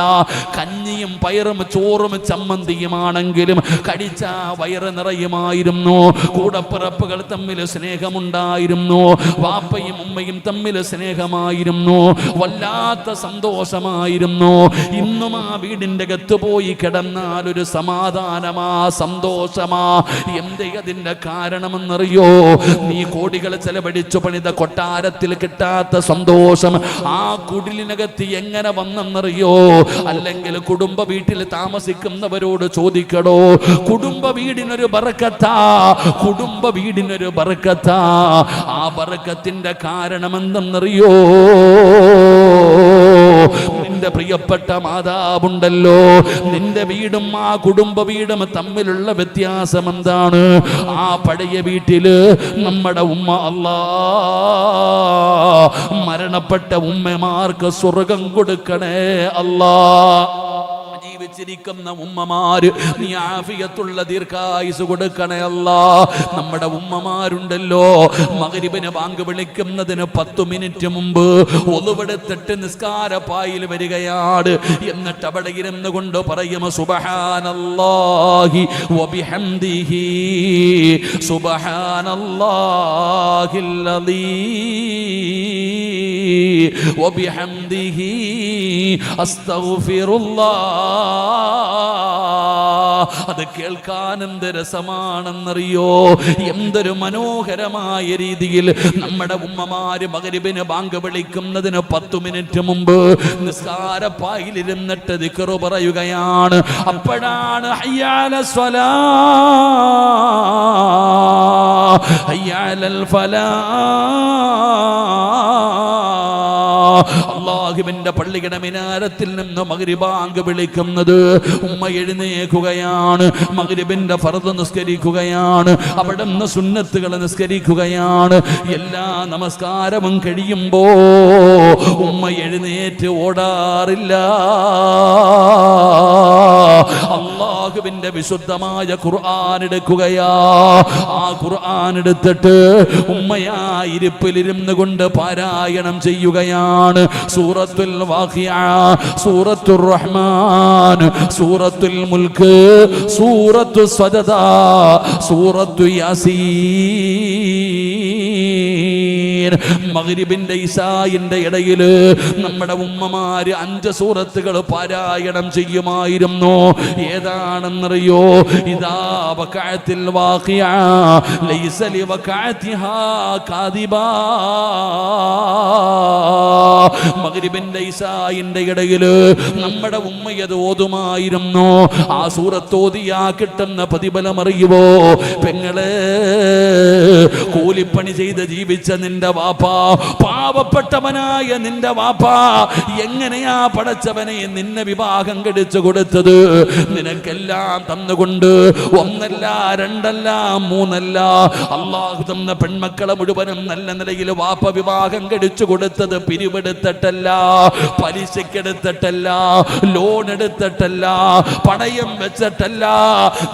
കഞ്ഞിയും പയറും ചോറും ചമ്മന്തിയുമാണെങ്കിലും കഴിച്ച വയറ് നിറയുമായിരുന്നു. കൂടപ്പിറപ്പുകൾ തമ്മിൽ സ്നേഹമുണ്ടായിരുന്നു. വാപ്പയും ഉമ്മയും തമ്മിൽ സ്നേഹമായിരുന്നു. വല്ലാത്ത സന്തോഷമായിരുന്നു. ഇന്ന് എന്നും ആ വീടിന്റെ അകത്ത് പോയി കിടന്നാൽ ഒരു സമാധാനമാ, സന്തോഷമാ. എന്തേ അതിന്റെ കാരണമെന്നറിയോ? നീ കോടികൾ ചെലവഴിച്ചു പണിത കൊട്ടാരത്തിൽ കിട്ടാത്ത സന്തോഷം ആ കുടിലിനകത്ത് എങ്ങനെ വന്നെന്നറിയോ? അല്ലെങ്കിൽ കുടുംബ വീട്ടിൽ താമസിക്കുന്നവരോട് ചോദിക്കടോ. കുടുംബ വീടിനൊരു ബറക്കത്താ, കുടുംബ വീടിനൊരു ബറക്കത്താ. ആ ബറക്കത്തിന്റെ കാരണം എന്തെന്നറിയോ? നിന്റെ പ്രിയപ്പെട്ട മാതാവുണ്ടല്ലോ, നിന്റെ വീടും ആ കുടുംബ വീടും തമ്മിലുള്ള വ്യത്യാസം എന്താണ്? ആ പഴയ വീട്ടില് നമ്മുടെ ഉമ്മ, അല്ലാ, മരണപ്പെട്ട ഉമ്മമാർക്ക് സ്വർഗം കൊടുക്കണേ അല്ലാ. ജീവിച്ചിരിക്കുന്ന ഉമ്മമാര് നീ ആഫിയത്തുള്ള ദീർഘായുസ് കൊടുക്കണേ അല്ലാ. നമ്മുടെ ഉമ്മമാരുണ്ടല്ലോ, മഗ്രിബിന് ബാങ്ക് വിളിക്കുന്നതിന് 10 മിനിറ്റ് മുമ്പ് ഒളുവെടുത്തിട്ട് നിസ്കാരപ്പായിൽ വരികയാണ്. എന്നിട്ട് അവിടെ ഇരുന്ന് കൊണ്ട് പറയും സുബ്ഹാനല്ലാഹി വബിഹംദിഹി സുബ്ഹാനല്ലാഹിൽ അലീം വബിഹംദിഹി അസ്തഗ്ഫിറുല്ലാഹ്. അത് കേൾക്കാൻ എന്ത് രസമാണെന്നറിയോ? എന്തൊരു മനോഹരമായ രീതിയിൽ നമ്മുടെ ഉമ്മമാര് മഗ്രിബിന് ബാങ്ക് വിളിക്കുന്നതിന് 10 മിനിറ്റ് മുമ്പ് നിസ്കാരപ്പായിലിരുന്നിട്ട് ദിക്റ് പറയുകയാണ്. അപ്പോഴാണ് ഹയ്യാല സ്വലാ ഹയ്യാലൽ ഫലാ, അല്ലാഹുവിന്റെ പള്ളിയുടെ മിനാരത്തിൽ നിന്ന് മഗ്രിബ് ബാങ്ക് വിളിക്കുന്നത്. ഉമ്മ എഴുന്നേൽക്കുകയാണ്, മഗ്രിബിന്റെ ഫർദ് നിസ്കരിക്കുകയാണ്, അവിടെ നിന്ന് സുന്നത്തുകൾ നിസ്കരിക്കുകയാണ്. എല്ലാ നമസ്കാരവും കഴിയുമ്പോ ഉമ്മ എഴുന്നേറ്റ് ഓടാറില്ല. അല്ലാഹുവിന്റെ വിശുദ്ധമായ ഖുർആൻ എടുക്കുകയാ. ആ ഖുർആൻ എടുത്തിട്ട് ഉമ്മയാ ഇരിപ്പിലിരുന്ന് കൊണ്ട് പാരായണം ചെയ്യുകയാണ്. സൂറത്തുൽ വാഖിഅ, സൂറത്തുർ റഹ്മാൻ, സൂറത്തുൽ മുൽക്ക്, സൂറത്തു സജദ, സൂറത്തു യാസീൻ. മഗ്രിബിന്റെ ഇശാഇന്റെ ഇടയില് നമ്മുടെ ഉമ്മമാര് 5 സൂറത്തുകൾ പാരായണം ചെയ്യുമായിരുന്നു. ഏതാണെന്നറിയോ? ഇദാ വഖഅത്തിൽ വാഖിഅ ലൈസ ലിവഖഅതിഹാ കാദിബാ. മഗ്രിബിന്റെ ഇശാഇന്റെ ഇടയില് നമ്മുടെ ഉമ്മയത് ഓതുമായിരുന്നു. ആ സൂറത്ത് ഓതിയാ കിട്ടുന്ന പ്രതിഫലം അറിയുവോ? പെങ്ങളെ, കൂലിപ്പണി ചെയ്ത് ജീവിച്ച നിന്റെ വാപ്പാ, പാവപ്പെട്ടവനായ നിന്റെ വാപ്പാ എങ്ങനെയാ പടച്ചവനെ നിന്നെ വിവാഹം കഴിച്ചു കൊടുത്തത്? നിനക്കെല്ലാം തന്നുകൊണ്ട് 1 2 3 അല്ലാഹു തന്ന പെൺമക്കളെ മുഴുവനും നല്ല നിലയിൽ വാപ്പ വിവാഹം കഴിച്ചു കൊടുത്തത് പിരിവെടുത്തിട്ടല്ല, പലിശക്കെടുത്തിട്ടല്ല, ലോൺ എടുത്തിട്ടല്ല, പണയം വെച്ചിട്ടല്ല.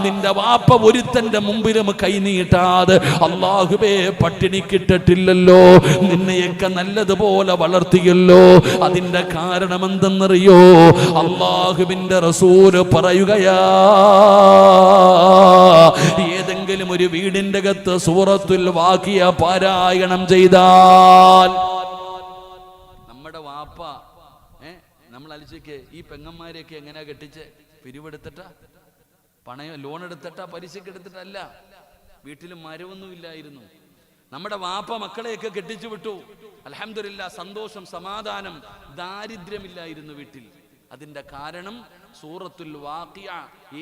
നിന്റെ വാപ്പ ഒരുത്തന്റെ മുമ്പിലും കൈനീട്ടാതെ അല്ലാഹുവേ പട്ടിണിക്കിട്ടിട്ടില്ലല്ലോ. നിന്നെയൊക്കെ നല്ലതുപോലെ വളർത്തിയല്ലോ. അതിന്റെ കാരണം എന്തെന്നറിയോ? അല്ലാഹുവിന്റെ റസൂല് പറയുകയാ, ഏതെങ്കിലും ഒരു വീടിന്റെ അകത്ത് സൂറത്തുൽ വാഖിഅ പാരായണം ചെയ്താൽ നമ്മുടെ വാപ്പ നമ്മൾ അലിച്ചയ്ക്ക് ഈ പെങ്ങന്മാരെയൊക്കെ എങ്ങനെയാ കെട്ടിച്ച്? പിരിവെടുത്തിട്ടാ, പണയം ലോൺ എടുത്തിട്ടാ, പലിശക്ക് എടുത്തിട്ടല്ല. വീട്ടിൽ മരമൊന്നും ഇല്ലായിരുന്നു. നമ്മുടെ വാപ്പ മക്കളെയൊക്കെ കെട്ടിച്ചു വിട്ടു. അൽഹംദുലില്ലാഹ്, സന്തോഷം, സമാധാനം, ദാരിദ്ര്യമില്ലായിരുന്നു വീട്ടിൽ. അതിന്റെ കാരണം സൂറത്തുൽ വാഖിഅ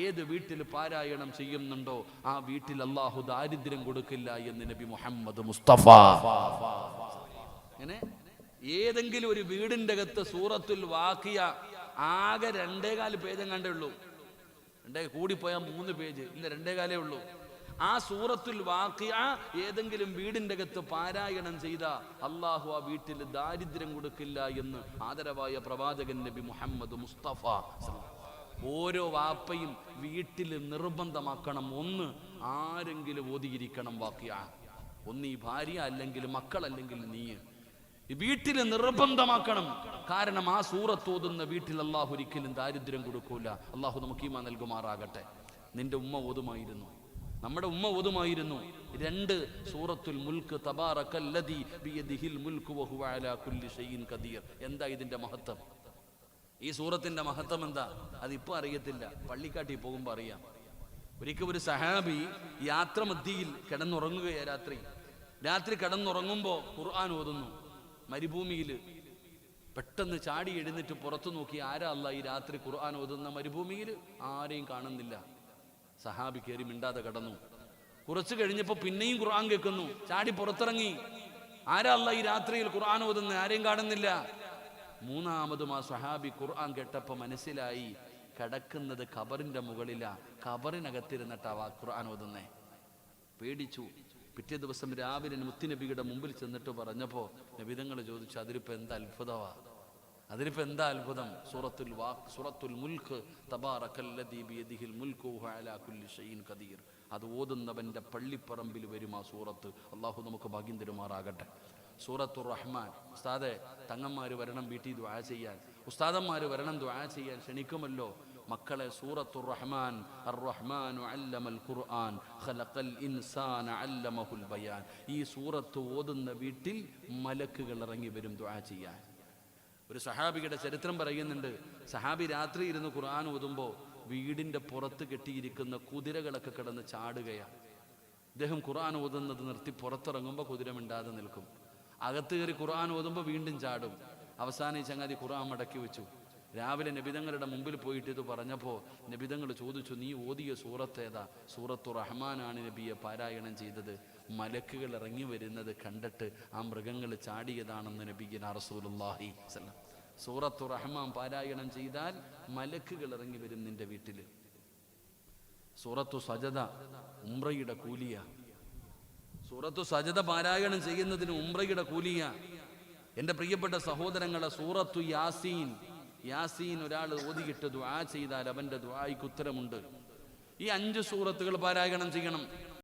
ഏത് വീട്ടിൽ പാരായണം ചെയ്യുന്നുണ്ടോ ആ വീട്ടിൽ അല്ലാഹു ദാരിദ്ര്യം കൊടുക്കില്ല എന്ന് നബി മുഹമ്മദ് മുസ്തഫ. അങ്ങനെ ഏതെങ്കിലും ഒരു വീടിന്റെ അകത്ത് സൂറത്തുൽ വാഖിഅ ആകെ 2.25 പേജ് കണ്ടേ ഉള്ളൂ. കൂടിപ്പോയാൽ 3 പേജ്, ഇല്ല 2.25 ഉള്ളൂ. ആ സൂറത്തുൽ വാഖിഅ ഏതെങ്കിലും വീടിന്റെ അകത്ത് പാരായണം ചെയ്ത അല്ലാഹു ആ വീട്ടിൽ ദാരിദ്ര്യം കൊടുക്കില്ല എന്ന് ആദരവായ പ്രവാചകൻ നബി മുഹമ്മദ് മുസ്തഫ. ഓരോ വാപ്പയും വീട്ടിൽ നിർബന്ധമാക്കണം, 1 ആരെങ്കിലും ഓതിയിരിക്കണം വാഖിഅ. ഒന്ന് ഈ ഭാര്യ, അല്ലെങ്കിൽ മക്കൾ, അല്ലെങ്കിൽ നീ വീട്ടിൽ നിർബന്ധമാക്കണം. കാരണം ആ സൂറത്ത് ഓതുന്ന വീട്ടിൽ അല്ലാഹു ഒരിക്കലും ദാരിദ്ര്യം കൊടുക്കൂല. അല്ലാഹു നമുക്ക് ഈമാൻ നൽകുമാറാകട്ടെ. നിന്റെ ഉമ്മ ഓതുമായിരുന്നു, നമ്മുടെ ഉമ്മ ഓതുമായിരുന്നു 2 സൂറത്തുൽ മുൽക്ക്, തബാറകല്ലദീ ബിയദിഹിൽ മുൽക്കു വഹുവ അലാ കുല്ലി ഷൈഇൻ ഖദീർ. എന്താ ഇതിന്റെ മഹത്വം? ഈ സൂറത്തിന്റെ മഹത്വം എന്താ അതിപ്പോ അറിയത്തില്ല, പള്ളിക്കാട്ടി പോകുമ്പോൾ അറിയാം. ഒരിക്കൽ ഒരു സഹാബി യാത്ര മധ്യയിൽ കിടന്നുറങ്ങുകയാണ്. രാത്രി കിടന്നുറങ്ങുമ്പോൾ ഖുർആൻ ഓതുന്നു. മരുഭൂമിയിൽ പെട്ടെന്ന് ചാടി എഴുന്നിട്ട് പുറത്തു നോക്കി, ആരാ അല്ലാ ഈ രാത്രി ഖുർആൻ ഓതുന്ന മരുഭൂമിയിൽ? ആരെയും കാണുന്നില്ല. സഹാബി കയറി മിണ്ടാതെ കിടന്നു. കുറച്ചു കഴിഞ്ഞപ്പോൾ പിന്നെയും ഖുർആൻ കേൾക്കുന്നു. ചാടി പുറത്തിറങ്ങി, ആരാ അല്ലാ ഈ രാത്രിയിൽ ഖുർആൻ ഓതുന്ന? ആരെയും കാണുന്നില്ല. മൂന്നാമതും ആ സ്വഹാബി ഖുർആൻ കേട്ടപ്പോൾ മനസ്സിലായി, കിടക്കുന്നത് ഖബറിന്റെ മുകളിലാ, ഖബറിനകത്തിരുന്നിട്ടാ ഖുർആൻ ഓതുന്നേ. പേടിച്ചു. പിറ്റേ ദിവസം രാവിലെ മുത്തുനബിയുടെ മുമ്പിൽ ചെന്നിട്ട് പറഞ്ഞപ്പോൾ നബിതങ്ങൾ ചോദിച്ചു, അതിലിപ്പോൾ എന്താ അത്ഭുതമാ? അതിലിപ്പോൾ എന്താ അത്ഭുതം? സൂറത്തുൽ മുൽക്ക് തബാറകല്ലദീ ബിയദിഹിൽ മുൽക്കു വഹുവ അലാ കുല്ലി ഷൈഇൻ ഖദീർ. അത് ഓതുന്നവന്റെ പള്ളിപ്പറമ്പിൽ വരും ആ സൂറത്ത്. അള്ളാഹു നമുക്ക് ഭാഗ്യം തരുമാറാകട്ടെ. സൂറത്തുർ റഹ്മാൻ. ഉസ്താദെ, തങ്ങന്മാർ വരണം വീട്ടിൽ ദുആ ചെയ്യാൻ, ഉസ്താദന്മാർ വരണം ദുആ ചെയ്യാൻ ക്ഷണിക്കുമല്ലോ. മക്കളെ, സൂറത്തുർ റഹ്മാൻ, അർ-റഹ്മാനു അല്ലമൽ ഖുർആൻ ഖലഖൽ ഇൻസാന അല്ലമഹുൽ ബയാൻ. ഈ സൂറത്ത് ഓതുന്ന വീട്ടിൽ മലക്കുകൾ ഇറങ്ങി വരും ദുആ ചെയ്യാൻ. ഒരു സഹാബിയുടെ ചരിത്രം പറയുന്നുണ്ട്. സഹാബി രാത്രി ഇരുന്ന് ഖുർആൻ ഓതുമ്പോൾ വീടിൻ്റെ പുറത്ത് കെട്ടിയിരിക്കുന്ന കുതിരകളൊക്കെ കിടന്ന് ചാടുകയാണ്. ഇദ്ദേഹം ഖുർആൻ ഓതുന്നത് നിർത്തി പുറത്തിറങ്ങുമ്പോൾ കുതിര മിണ്ടാതെ നിൽക്കും. അകത്ത് കയറി ഖുർആൻ ഓതുമ്പോൾ വീണ്ടും ചാടും. അവസാനം ഈ ചങ്ങാതി ഖുർആൻ മടക്കി വെച്ചു. രാവിലെ നബിതങ്ങളുടെ മുമ്പിൽ പോയിട്ട് ഇത് പറഞ്ഞപ്പോൾ നബിതങ്ങൾ ചോദിച്ചു, നീ ഓതിയ സൂറത്ത് ഏതാ? സൂറത്തു റഹ്മാനാണ് നബിയെ പാരായണം ചെയ്തത്. മലക്കുകൾ ഇറങ്ങി വരുന്നത് കണ്ടിട്ട് ആ മൃഗങ്ങൾ ചാടിയതാണെന്ന് നബിയ്യനാ റസൂലുള്ളാഹി സ്വല്ലല്ലാഹു അലൈഹി വസല്ലം. സൂറത്തു റഹ്മാൻ പാരായണം ചെയ്താൽ മലക്കുകൾ ഇറങ്ങി വരും നിന്റെ വീട്ടിൽ. സൂറത്തു സജദ ഉംറയുടെ കൂലിയ. സൂറത്തു സജദ പാരായണം ചെയ്യുന്നതിന് ഉംറയുടെ കൂലിയ. എൻ്റെ പ്രിയപ്പെട്ട സഹോദരങ്ങളെ, സൂറത്തു യാസീൻ, യാസീൻ ഒരാൾ ഓതിയിട്ട് ദുആ ചെയ്താൽ അവൻ്റെ ദുആയ്ക്ക് ഉത്തരമുണ്ട്. ഈ 5 സൂറത്തുകൾ പാരായണം ചെയ്യണം.